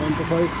125،